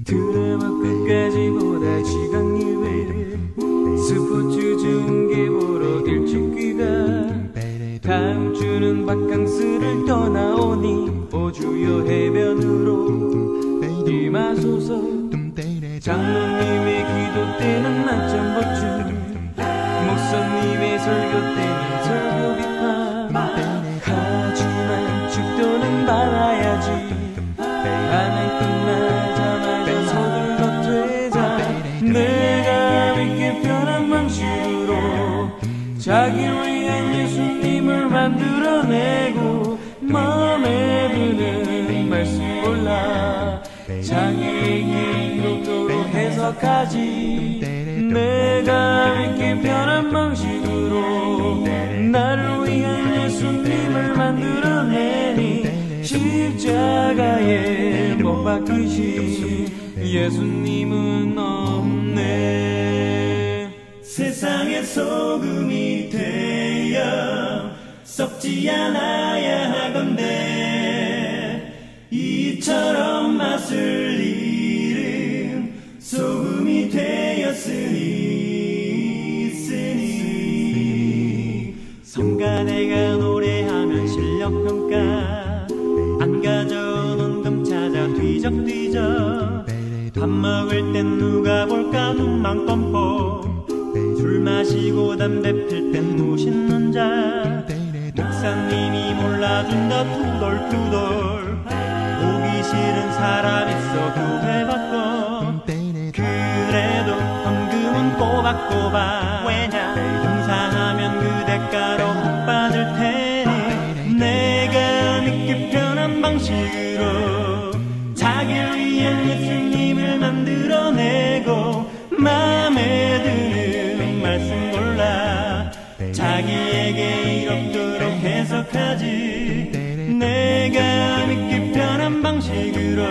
드라마 끝까지 보다 지각률에 스포츠 중계 보러 일찍귀가 다음 주는 바캉스를 떠나오니 오주요 해변으로 임하소서. 장로님의 기도 때는 낮잠 보충, 목사님의 설교 때는 설교 비판. 하지만 죽도는 말아야지. 밤이 끝나자마자 서둘러 퇴자. 내가 믿기 편한 방식으로 자기를 위한 예수님을 만들어내고 마음에 드는 말씀 골라 자기에게 이롭도록 해석하지. 내가 믿기 편한 방식으로 나를 위한 예수님을 만들어내니 십자가에 못 박히신 예수님은 없네. 세상의 소금이 되어 썩지 않아야 하건대 이처럼 맛을 잃은 소금이 되었으니 성가대가 노래하면 실력평가 안 가져오는 금 찾아 뒤적뒤적. 밥 먹을 땐 누가 볼까 눈만 껌뻑. 술 마시고 담배 필 땐 무신는 자. 목사님이 몰라준다 투덜투덜. 보기 싫은 사람 있어 구해받고. 그래도 헌금은 꼬박꼬박. 왜냐 봉사하면 그 대가로 복 받을 테니. 내가 믿기 편한 방식으로 자기를 위한 예수님을 만들어내고 마음에 드는 말씀 골라 자기에게 이롭도록 해석하지. 내가 믿기 편한 방식으로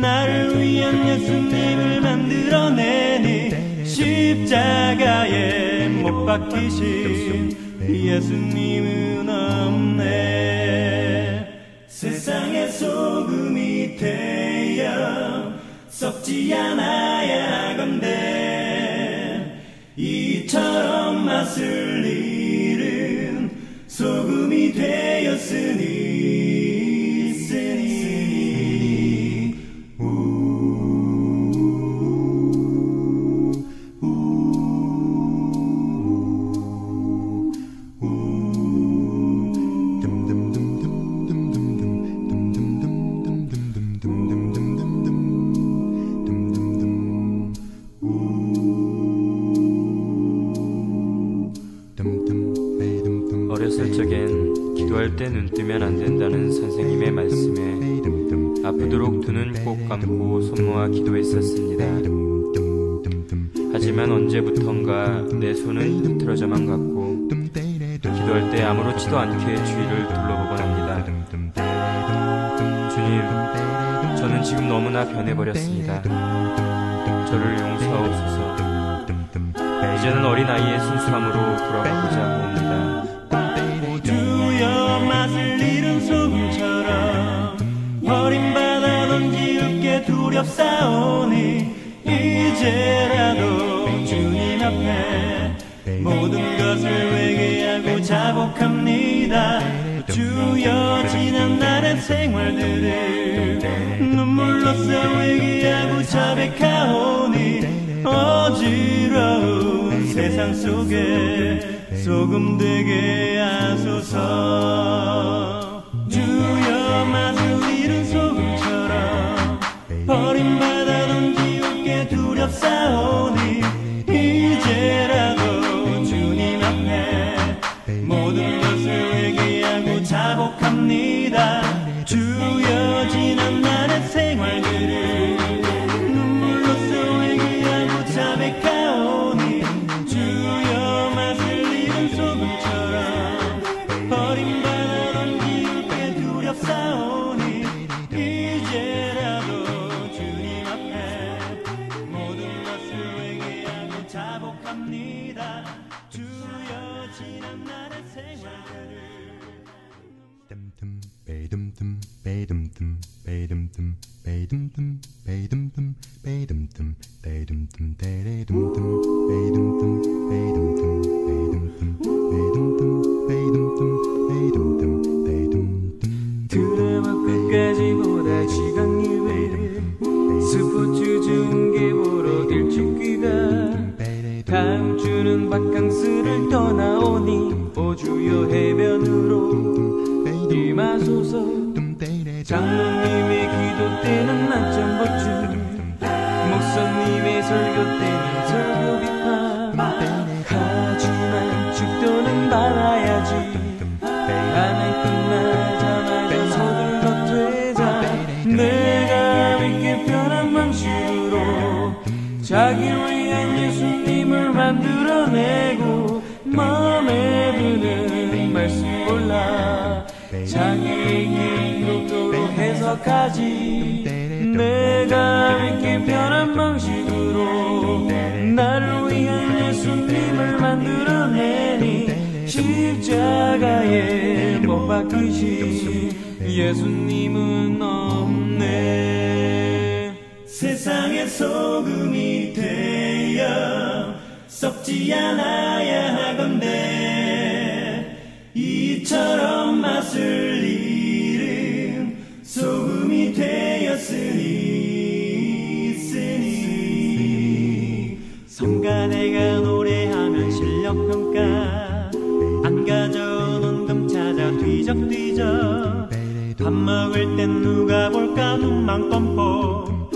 나를 위한 예수님을 만들어내니 십자가에 못 박히신 예수님은 없네. 세상의 소금이 되어 썩지 않아야 하건대 이처럼 맛을 잃은 소금이 되었으니 어렸을 적엔 기도할 때 눈 뜨면 안 된다는 선생님의 말씀에 아프도록 두 눈 꼭 감고 손 모아 기도했었습니다. 하지만 언제부턴가 내 손은 흐트러져만 갔고 기도할 때 아무렇지도 않게 주위를 둘러보곤 합니다. 주님, 저는 지금 너무나 변해버렸습니다. 저를 용서하옵소서. 이제는 어린아이의 순수함으로 돌아가고자 합니다. 주여 맛을 잃은 소금처럼 버림받아 던지울게 두렵사오니 이제라도 주님 앞에 모든 것을 회개하고 자복합니다. 주여 지난 날의 생활들을 눈물로써 회개하고 자백하오니 어지러운 세상 속에 소금 되게 하소서. 주여 맛을 잃은 소금처럼 버림받아 던지울게 두렵사오니 이제라도 주님 앞에 모든 것을 회개하고 자복합니다. 주여 지난 날의 생활들을 눈물로써 회개하고 자백하오니 주여 맛을 잃은 소금처럼 버림받아 던지울게 두렵사오니 이제라도 드라마 끝까지 보다 지강이외 스포츠 중계 보러 일찍 귀가 다음 주는 바캉스를 떠나오니 오주요 해변으로 임하소서. 장로님의 기도 때는 낮잠 보충 목사님의 설교 때는 설교 비판 하지만 죽도는 말아야지. 밤이 끝나자마자 서둘러 퇴자. 내가 믿기 편한 방식으로 자기를 위한 예수님을 만들어내고 마음에 드는 말씀 골라 자기에게 이롭도록 해석하지. 내가 믿기 편한 방식으로 나를 위한 예수님을 만들어내니 십자가에 못 박히신 예수님은 없네. 세상의 소금이 되어 썩지 않아야 하건대 이처럼 맛을 잃은 소금이 되었으니 성가대가 노래하면 실력평가 안 가져온 금 찾아 뒤적뒤적 밥 먹을 땐 누가 볼까 눈만 껌뻑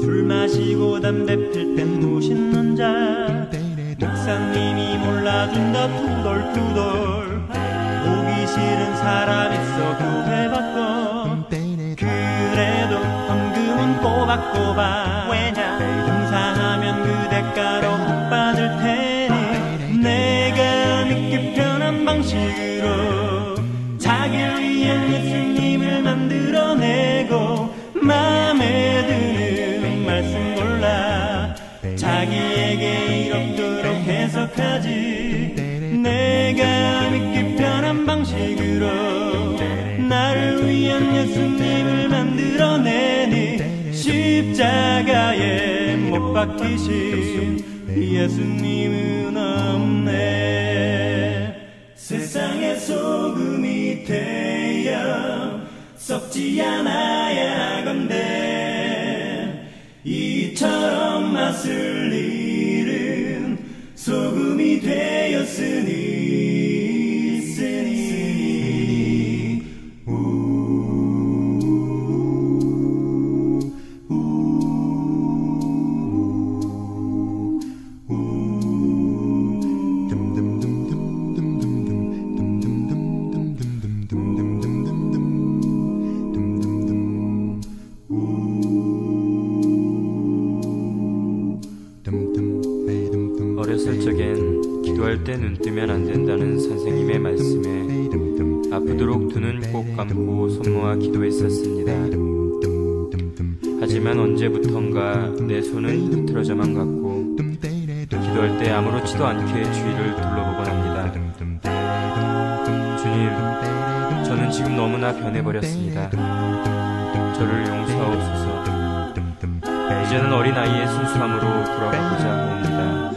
술 마시고 담배 필 땐 무신는 자 목사님이 몰라준다 투덜투덜 보기 싫은 사람 있어 구해받고 그래도 헌금은 꼬박꼬박 왜냐 봉사하면 그 대가로 복 받을 테니 내가 믿기 편한 방식으로 자기를 위한 예수님을 만들어내고 마음에 드는 말씀 골라 자기에게 이롭도록 해석하지. 내가 믿기 편한 방식으로 나를 위한 예수님을 만들어내니 십자가에 못 박히신 예수님은 없네. 세상의 소금이 되어 썩지 않아야 하건대 이처럼 맛을 잃은 소금이 되었으니 어렸을 적엔 기도할 때 눈 뜨면 안 된다는 선생님의 말씀에 아프도록 두 눈 꼭 감고 손 모아 기도했었습니다. 하지만 언제부턴가 내 손은 흐트러져만 갔고 기도할 때 아무렇지도 않게 주위를 둘러보곤 합니다. 주님, 저는 지금 너무나 변해버렸습니다. 저를 용서하옵소서. 이제는 어린아이의 순수함으로 돌아가고자 합니다.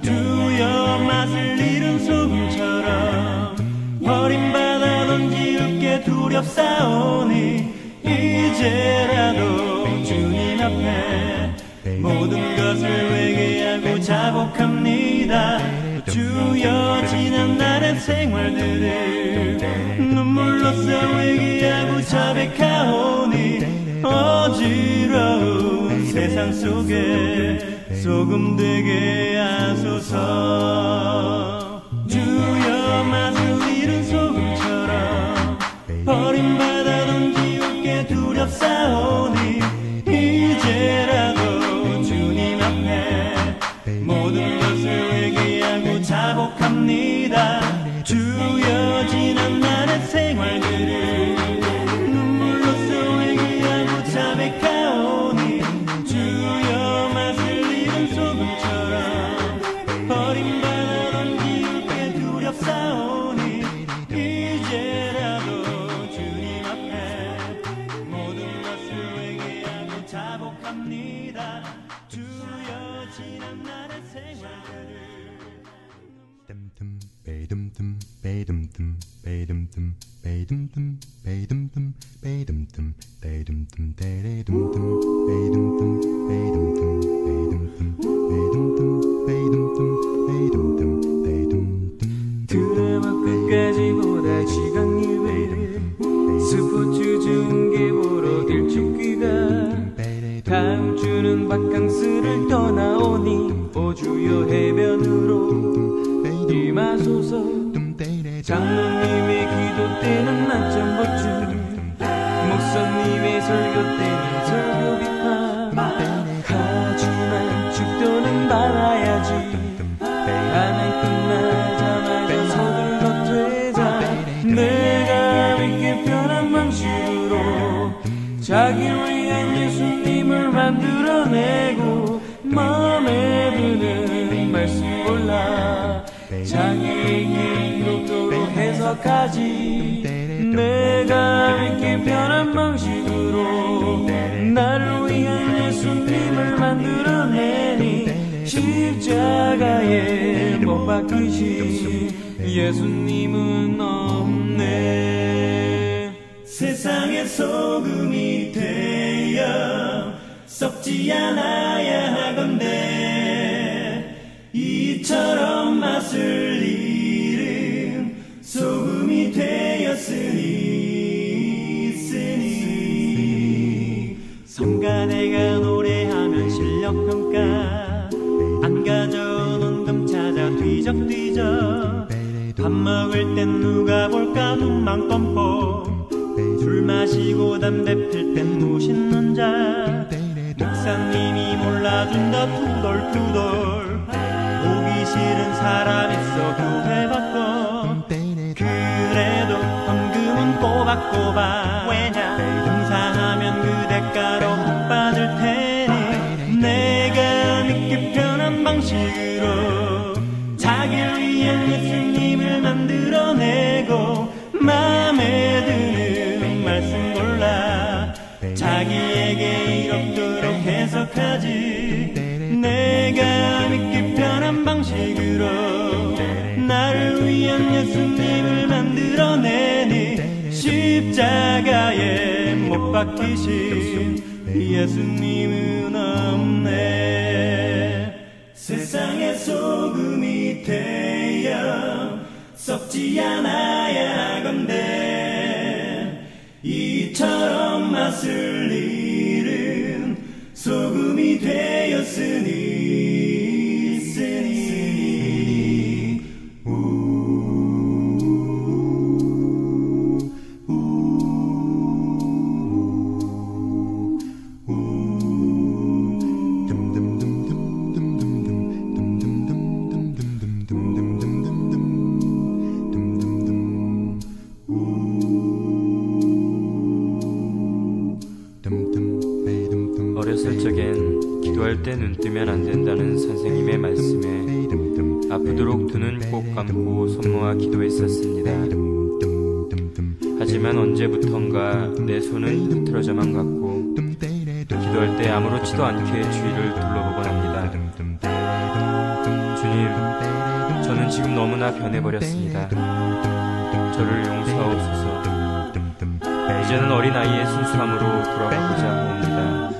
주여 맛을 잃은 소금처럼 버림받아 던지울게 두렵사오니 이제라도 주님 앞에 모든 것을 회개하고 자복합니다. 주여 지난 날의 생활들을 눈물로써 회개하고 자백하오니 어지러운 세상 속에 소금 되게 하소서. 주여 맛을 잃은 소금처럼 버림받아 던지울게 두렵사오니 이제라도 주님 앞에 모든 것을 회개하고 자복합니다. 주여 지난 날의 생활들을 눈물로써 회개하고 자백하오니 주여 맛을 잃은 소금처럼 버림받아 던지울게 두렵사오니 이제라도 주님 자복합니다. 주여 지난 날의 생활들을 드라마 끝까지보다 지각률 스포츠 좋은 게 보러 일찍귀가 다음 주는 바캉스를 떠나오니 오주요 해변으로 임하소서. 장로님의 기도 때는 낮잠 보충 목사님의 설교 때는 설교 비판 하지만 죽도는 말아야지. 하나 끝나자마자 서둘러 퇴자. 내가 믿기 편한 방식으로 자기를 위한 예수님을 만들어내고 마음에 드는 말씀 골라 자기에게 이롭도록 해석하지. 내가 믿기 편한 방식으로 나를 위한 예수님을 만들어내니 십자가에 못 박히신 예수님은 없네. 세상의 소금이 되어 썩지 않아야 하건대 이처럼 맛을 잃은 소금이 되었으니 성가대가 노래하면 실력평가 안 가져오는 금 찾아 뒤적뒤적 밥 먹을 땐 누가 볼까 눈만 껌뻑 술 마시고 담배 필 땐 무신는 자 목사님이 몰라준다 투덜투덜 보기 싫은 사람 있어 교회 바꿔 그래도 헌금은 꼬박꼬박 왜냐 봉사하면 그 대가로 복 받을 테니 내가 믿기 편한 방식으로 자기를 위한 예수님을 만들어내고 마음에 드는 말씀 골라 자기에게 이롭도록 해석하지. 내가 믿기 편한 방식으로 나를 위한 예수님을 만들어내니 십자가에 못 박히신 예수님은 없네. 세상의 소금이 되어 썩지 않아야 하건대 이처럼 맛을 잃은 소금이 되었으니 어렸을 적엔 기도할 때 눈 뜨면 안 된다는 선생님의 말씀에 아프도록 두 눈 꼭 감고 손모아 기도했었습니다. 하지만 언제부턴가 내 손은 흐트러져만 갔고 기도할 때 아무렇지도 않게 주위를 둘러보곤 합니다. 주님, 저는 지금 너무나 변해버렸습니다. 저를 용서하옵소서. 이제는 어린아이의 순수함으로 돌아가고자 합니다.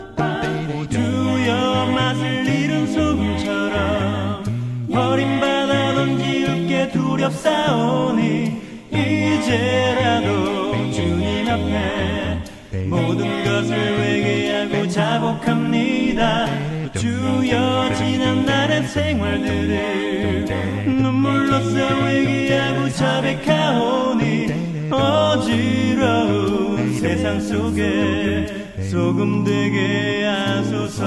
주여 맛을 잃은 소금처럼 버림받아 던지울 게 두렵사오니 이제라도 주님 앞에 모든 것을 회개하고 자복합니다. 주여 지난 날의 생활들을 눈물로써 회개하고 자백하오니 어지러운 세상 속에 소금 되게 하소서.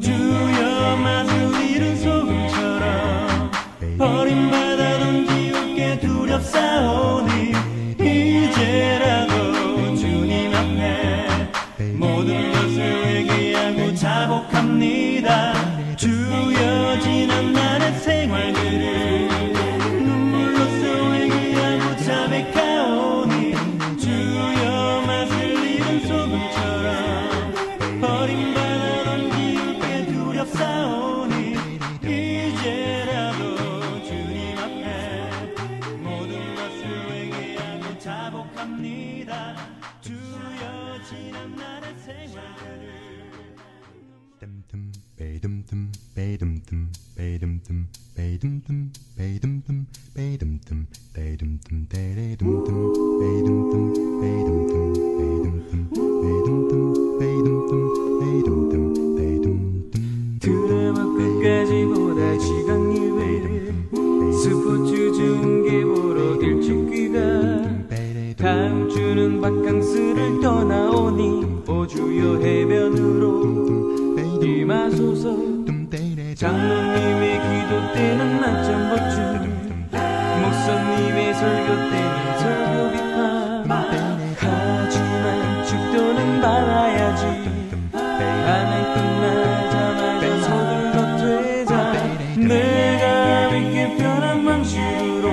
주여 맛을 잃은 소금처럼 버림받아 던지울 게 두렵사오니 이제라도 주님 앞에 모든 것을 회개하고 자복합니다. 주여 지난 날의 생활들을 눈물로써 회개하고 자백하오니 주여 맛을 잃은 소금처럼 드라마 끝까지 보다 지강유회 스포츠 중계 보러 일찍귀가 다음 주는 바캉스를 떠나오니 오주요 해변으로 임하소서. 장로님의 기도 때는 낮잠 보충 목사님의 설교 때는 설교 비판 하지만 축도는 말아야지. 하나 끝나자마자 서둘러 퇴자. 내가 믿기 편한 방식으로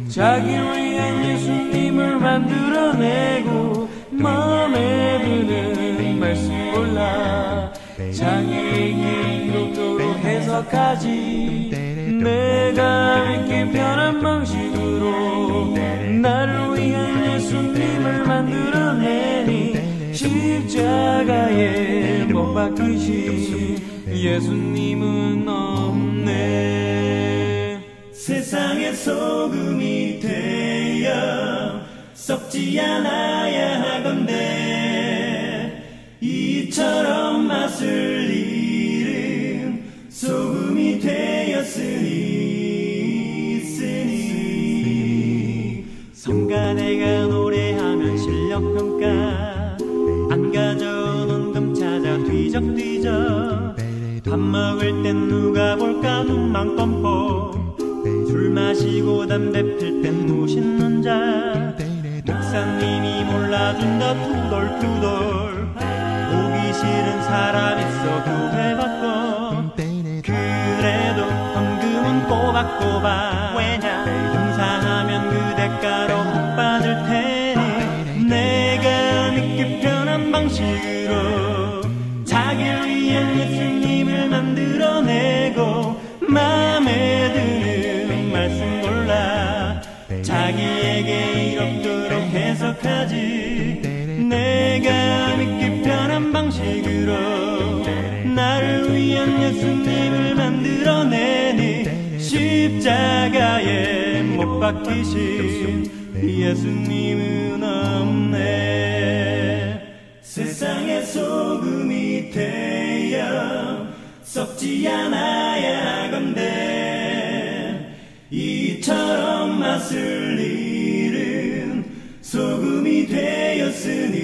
자기를 위한 예수님을 만들어내고 마음에 드는 말씀 골라 자기에게 이롭도록 해석하지. 내가 믿기 편한 방식으로 나를 위한 예수님을 만들어내니 십자가에 못 박히신 예수님은 없네. 세상의 소금이 되어 썩지 않아야 하건대 이처럼 맛을 잃은 소금이 되었으니 성가대가 노래하면 실력평가 안 가져오는 금 찾아 뒤적뒤적 밥 먹을 땐 누가 볼까 눈만 껌뻑 술 마시고 담배 필 땐 무신는 자 목사님이 몰라준다 투덜투덜 보기 싫은 사람 있어 구해받고 그래도 헌금은 꼬박꼬박 왜냐 봉사하면 그 대가로 복 받을 테니 내가 믿기 편한 방식으로 자기를 위한 예수님을 만들어내고 맘에 드는 말씀 골라 자기에게 이롭도록 해석하지. 내가 믿기 편한 방식으로 나를 위한 예수님을 만들어내니 십자가에 못 박히신 예수님은 없네. 세상의 소금이 되어 썩지 않아야 하건대 이처럼 맛을 잃은 소금이 되었으니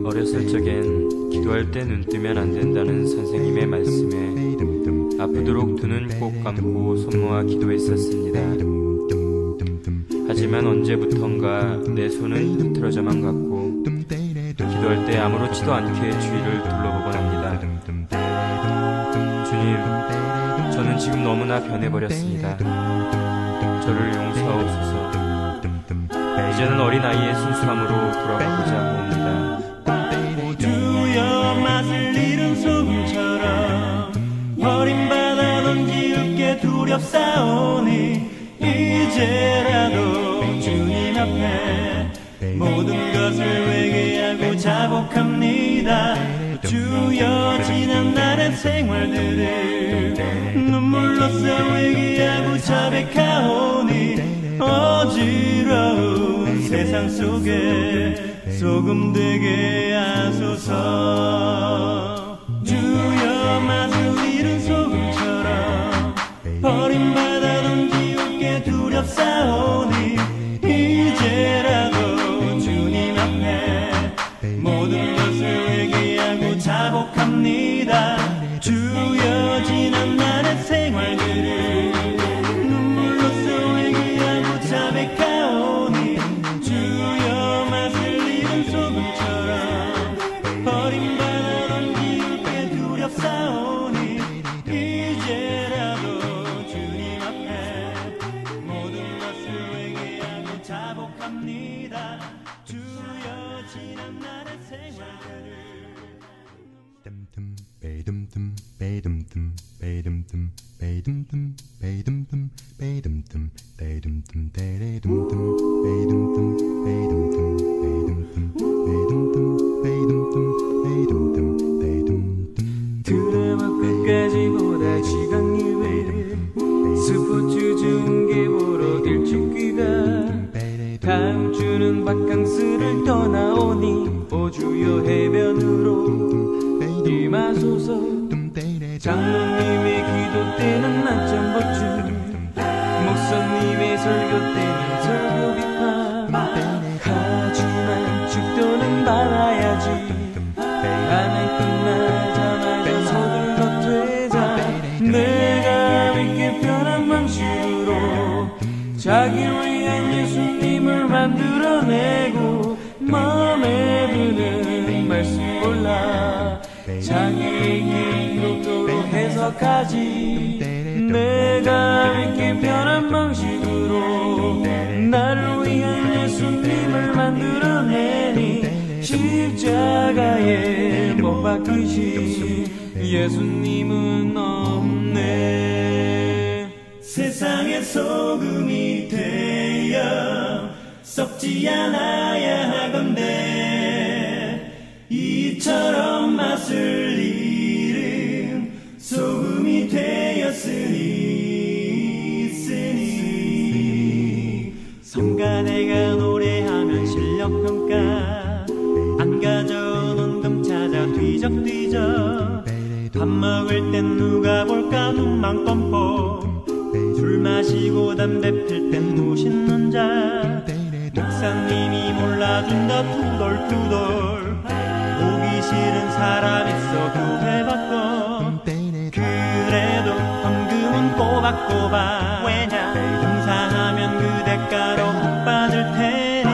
어렸을 적엔 기도할 때 눈 뜨면 안 된다는 선생님의 말씀에 아프도록 두 눈 꼭 감고 손 모아 기도했었습니다. 하지만 언제부턴가 내 손은 흐트러져만 갔고 기도할 때 아무렇지도 않게 주위를 둘러보곤 합니다. 주님, 저는 지금 너무나 변해버렸습니다. 저를 용서하옵소서. 이제는 어린아이의 순수함으로 돌아가고자 합니다. 주여 맛을 잃은 소금처럼 버림받아 던지울 게 두렵사오니 이제라도 주님 앞에 모든 것을 회개하고 자복합니다. 주여 지난 날의 생활들을 눈물로써 회개하고 자백하오니 어지러운 세상 속에 소금 되게 하소서. 주여 맛을 잃은 소금처럼 버림받아 던지울 게 두렵사오니 이제라도 주님 앞에 모든 것을 회개하고 자복합니다. 주여 지난 날의 생활들을 눈물로써 회개하고 자백하오니 주여 맛을 잃은 소금처럼 버림받아 던지울 게 두렵사오니 이제라도 주님 드라마 끝까지 보다 지강유회를 스포츠 중계 보러 일찍 귀가 다음 주는 바캉스를 떠나오니 오주요 해변으로 임하소서. 장로님의 기도 때는 낮잠 보충, 목사님의 설교 때는 설교 비판. 하지만 죽도는 말아야지. 밤이 끝나자마자 서둘러 퇴자. 내가 믿기 편한 방식으로 자기를 위한 예수님을 만들어내고 마음에 드는 말씀 골라 자기에게 이렇도록 해석하지. 내가 믿기 편한 방식으로 나를 위한 예수님을 만들어내니 십자가에 못 박히신 예수님은 없네. 세상의 소금이 되어 썩지 않아야 하건대 이처럼 맛을 잃은 소금이 되었으니 성가대가 노래하면 실력평가 안 가져오는 금 찾아 뒤적뒤적. 밥 먹을 땐 누가 볼까 눈만 껌뻑. 술 마시고 담배 필 땐 무신는 자. 목사님이 몰라준다 투덜투덜. 보기 싫은 사람 있어 구해받건. 그래도 헌금은 꼬박꼬박. 왜냐 봉사하면 그 대가로 복 받을 테니.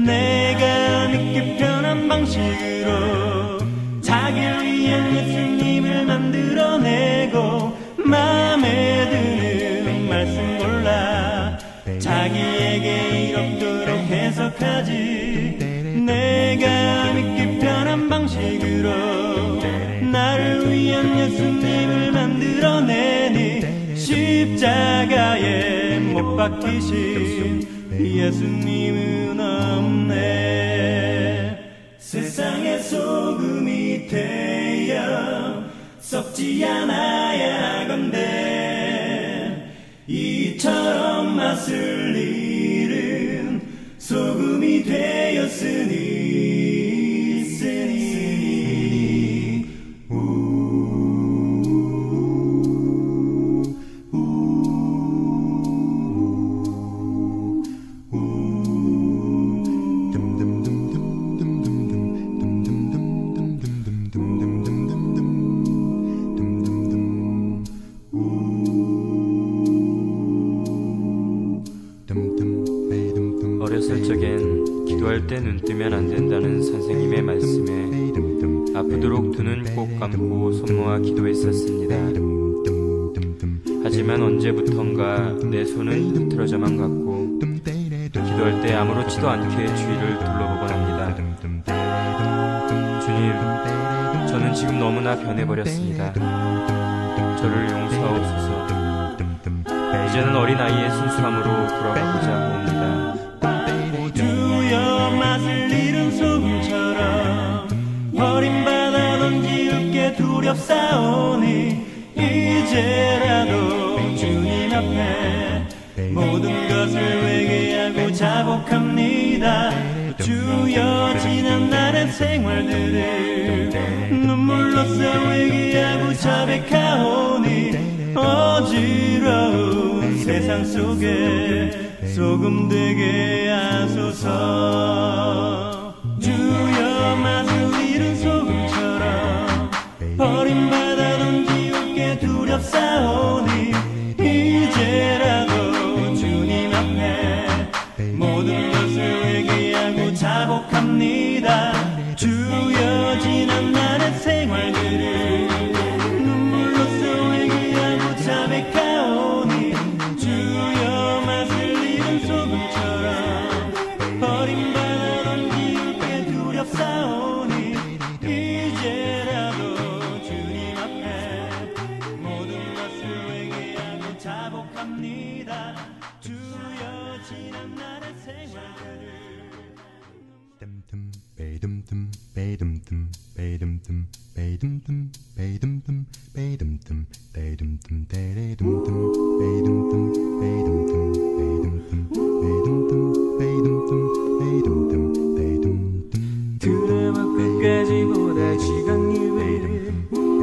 내가 믿기 편한 방식으로 자기를 위한 예수님을 만들어내고 마음에 드는 말씀 골라 자기에게 이렇도록 해석하지. 내가 믿기 편한 방식으로 나를 위한 예수님을 만들어내니 십자가에 못 박히신 예수님은 없네. 세상의 소금이 되어 썩지 않아야 하건대 이처럼 맛을 잃은 소금이 되었으니 어렸을 적엔 기도할 때 눈 뜨면 안 된다는 선생님의 말씀에 아프도록 두 눈 꼭 감고 손 모아 기도했었습니다. 하지만 언제부턴가 내 손은 흐트러져만 갔고 기도할 때 아무렇지도 않게 주위를 둘러보곤 합니다. 주님, 저는 지금 너무나 변해버렸습니다. 저를 용서하옵소서. 이제는 어린아이의 순수함으로 돌아가고자 합니다. 주여 맛을 잃은 소금처럼 버림받아 던지울 게 두렵사오니 이제라도 주님 앞에 모든 것을 회개하고 자복합니다. 주여 지난 날의 생활들을 눈물로써 회개하고 자백하오니 어지러운 세상 속에 소금 되게 하소서. 주여 맛을 잃은 소금처럼 버림받아 던지울 게 두렵사오니 이제라도 주님 앞에 모든 것을 회개하고 자복합니다. 주여 지난 날의 생활들을 눈물로써 회개하고 자백하오니 주여 맛을 잃은 소금처럼 버림받아 자복합니다. 주여 지난 날의 생활들을 드라마 끝까지 보다 지각률을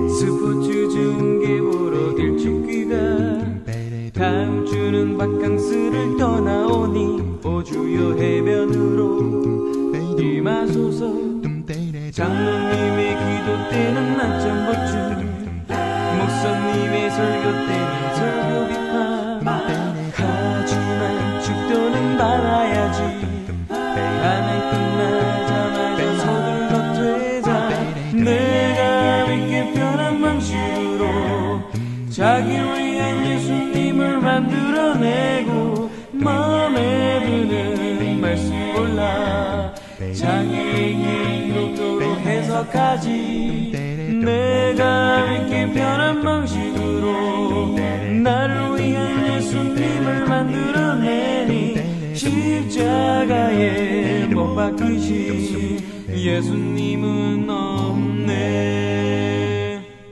스포츠 중계 보러 일찍귀가 다음 주는 바캉스를 떠나오니 오주요 해변으로 임하소서. 장로님의 기도 때는 낮잠 보충, 목사님의 설교 때는 설교 비판. 하지만 죽도는 말아야지. 하나 끝나자마자 서둘러 퇴자. 내가 믿기 편한 방식으로 자기를 위한 예수님을 만들어내고 마음에 드는 말씀 골라 자기에게 이롭도록 해석하지. 내가 믿기 편한 방식으로 나를 위한 예수님을 만들어내니 십자가에 못 박히신 예수님은 없네.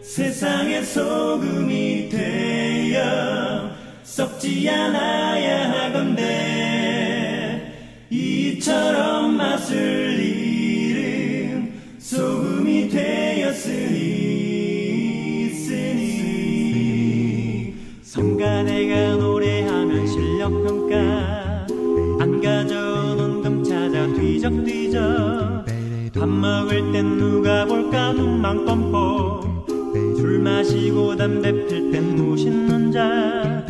세상의 소금이 되어 썩지 않아야 하건대 이처럼 맛을 잃은 소금이 되었으니 성가대가 노래하면 실력평가 안 가져온 금 찾아 뒤적뒤적 밥 먹을 땐 누가 볼까 눈만 껌뻑 술 마시고 담배 필 땐 무신는 자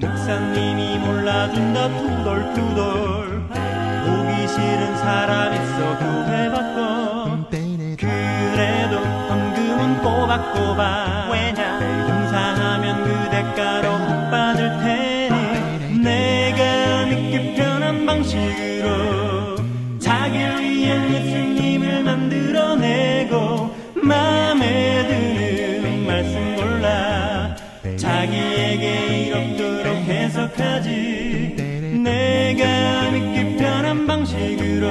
목사님이 몰라준다 투덜투덜 보기 싫은 사람 있어 교회바꿔 그래도 헌금은 꼬박꼬박 왜냐 봉사하면 그 대가로 복 받을 테니 내가 믿기 편한 방식으로 자기를 위한 예수님을 만들어내고 마음에 드는 말씀 골라 자기에게 이롭도록 해석하지. 내가 믿기 편한 방식으로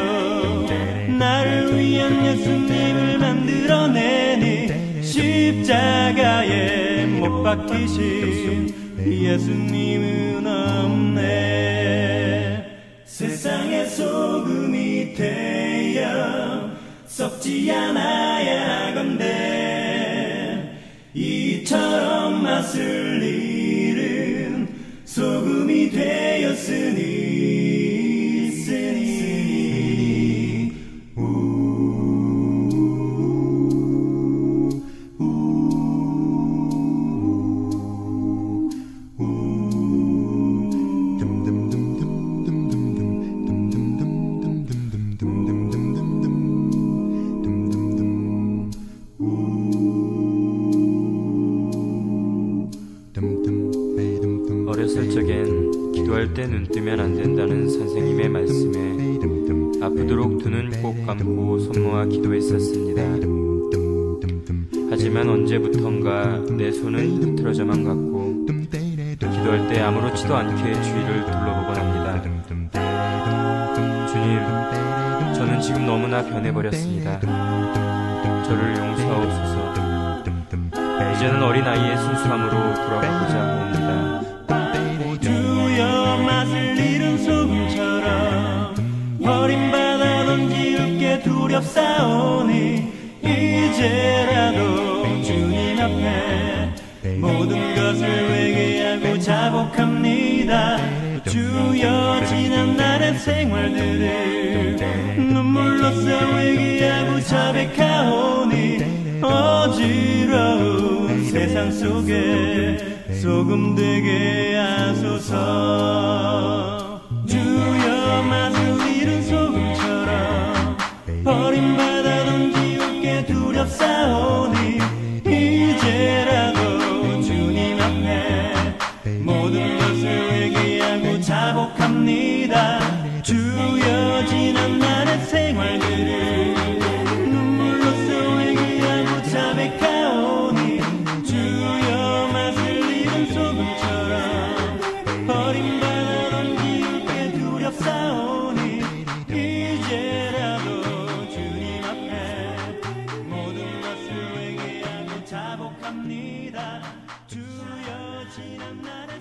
나를 위한 예수님을 만들어내니 십자가에 못 박히신 예수님은 없네. 세상의 소금이 되어 썩지 않아야 하건대 이처럼 맛을 잃은 소금이 되었으니 어렸을 적엔 기도할 때 눈 뜨면 안 된다는 선생님의 말씀에 아프도록 두 눈 꼭 감고 손모아 기도했었습니다. 하지만 언제부턴가 내 손은 흐트러져만 갔고 기도할 때 아무렇지도 않게 주위를 둘러보곤 합니다. 주님, 저는 지금 너무나 변해버렸습니다. 저를 용서하옵소서. 이제는 어린아이의 순수함으로 돌아가고자 합니다. 주여 맛을 잃은 소금처럼 버림받아 던지울게 두렵사오니 이제라도 주님 앞에 모든 것을 회개하고 자복합니다. 주여 지난 날의 생활들을 눈물로써 회개하고 자백하오니 어지러운 세상 속에 소금 되게 하소서. 주여 맛을 잃은 소금처럼 버림받아 던지울게 두렵사오니 이제라도 주님 앞에 모든 것을 회개하고 자복합니다. 주여 지난 날의 생활들을 눈물로써 회개하고 자백하오니 주여 맛을 잃은 소금처럼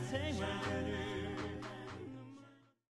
생활들을